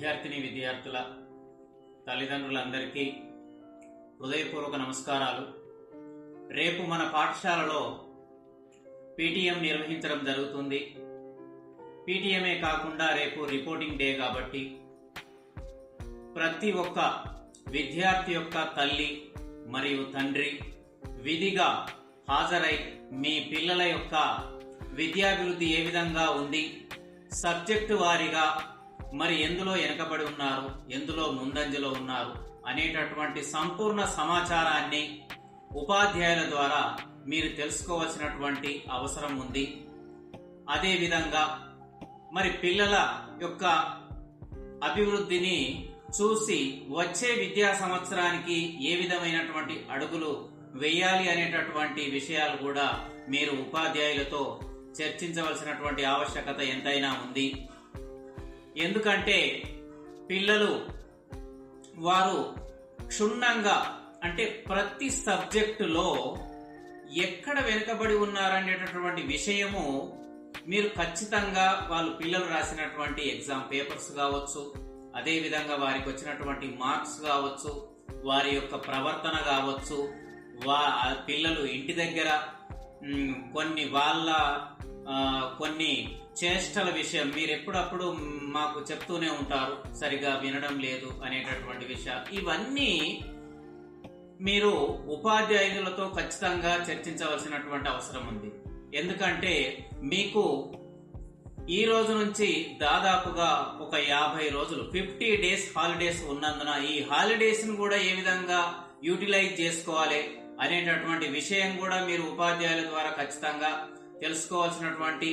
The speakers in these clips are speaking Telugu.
విద్యార్థుల తల్లిదండ్రులందరికీ హృదయపూర్వక నమస్కారాలు. రేపు మన పాఠశాలలో పీటీఎం నిర్వహించడం జరుగుతుంది. పీటీఎమే కాకుండా రేపు రిపోర్టింగ్ డే కాబట్టి ప్రతి ఒక్క విద్యార్థి యొక్క తల్లి మరియు తండ్రి విధిగా హాజరై మీ పిల్లల యొక్క విద్యాభివృద్ధి ఏ విధంగా ఉంది, సబ్జెక్టు వారీగా మరి ఎందులో వెనకబడి ఉన్నారు, ఎందులో ముందంజలో ఉన్నారు అనేటటువంటి సంపూర్ణ సమాచారాన్ని ఉపాధ్యాయుల ద్వారా మీరు తెలుసుకోవాల్సినటువంటి అవసరం ఉంది. అదేవిధంగా మరి పిల్లల యొక్క అభివృద్ధిని చూసి వచ్చే విద్యా సంవత్సరానికి ఏ విధమైనటువంటి అడుగులు వేయాలి అనేటటువంటి విషయాలు కూడా మీరు ఉపాధ్యాయులతో చర్చించవలసినటువంటి ఆవశ్యకత ఎంతైనా ఉంది. ఎందుకంటే పిల్లలు వారు క్షుణ్ణంగా అంటే ప్రతి సబ్జెక్టులో ఎక్కడ వెనుకబడి ఉన్నారనేటటువంటి విషయము మీరు ఖచ్చితంగా వాళ్ళు పిల్లలు రాసినటువంటి ఎగ్జామ్ పేపర్స్ కావచ్చు, అదేవిధంగా వారికి వచ్చినటువంటి మార్క్స్ కావచ్చు, వారి యొక్క ప్రవర్తన కావచ్చు, పిల్లలు ఇంటి దగ్గర కొన్ని చేష్టల విషయం మీరు ఎప్పుడప్పుడు మాకు చెప్తూనే ఉంటారు, సరిగా వినడం లేదు అనేటటువంటి విషయాలు, ఇవన్నీ మీరు ఉపాధ్యాయులతో ఖచ్చితంగా చర్చించవలసినటువంటి అవసరం ఉంది. ఎందుకంటే మీకు ఈ రోజు నుంచి దాదాపుగా ఒక 50 రోజులు 50 డేస్ హాలిడేస్ ఉన్నందున ఈ హాలిడేస్ ను కూడా ఏ విధంగా యూటిలైజ్ చేసుకోవాలి అనేటటువంటి విషయం కూడా మీరు ఉపాధ్యాయుల ద్వారా ఖచ్చితంగా తెలుసుకోవాల్సినటువంటి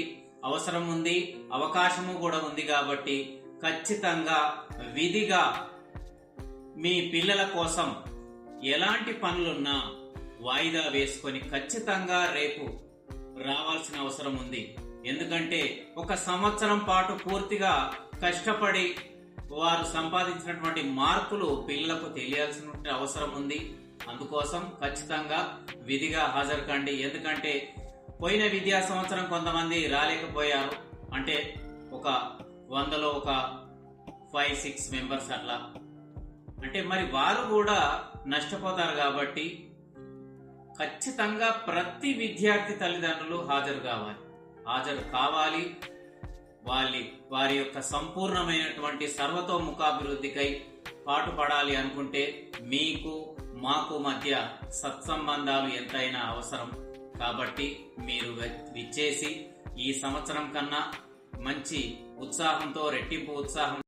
అవసరం ఉంది, అవకాశము కూడా ఉంది. కాబట్టి ఖచ్చితంగా విధిగా మీ పిల్లల కోసం ఎలాంటి పనులున్నా వాయిదా వేసుకొని ఖచ్చితంగా రేపు రావాల్సిన అవసరం ఉంది. ఎందుకంటే ఒక సంవత్సరం పాటు పూర్తిగా కష్టపడి వారు సంపాదించినటువంటి మార్కులు పిల్లలకు తెలియాల్సిన అవసరం ఉంది. అందుకోసం ఖచ్చితంగా విధిగా హాజరు కండి. ఎందుకంటే పోయిన విద్యా సంవత్సరం కొంతమంది రాలేకపోయారు, అంటే ఒక 100లో ఒక 5-6 మెంబర్స్ అట్లా, అంటే మరి వారు కూడా నష్టపోతారు. కాబట్టి ఖచ్చితంగా ప్రతి విద్యార్థి తల్లిదండ్రులు హాజరు కావాలి. వారి యొక్క సంపూర్ణమైనటువంటి సర్వతోముఖాభివృద్ధికై పాటుపడాలి అనుకుంటే మీకు మాకు మధ్య సత్సంబంధాలు ఎంతైనా అవసరం. కాబట్టి మీరు విచ్చేసి ఈ సంవత్సరం కన్నా మంచి ఉత్సాహంతో రెట్టింపు ఉత్సాహం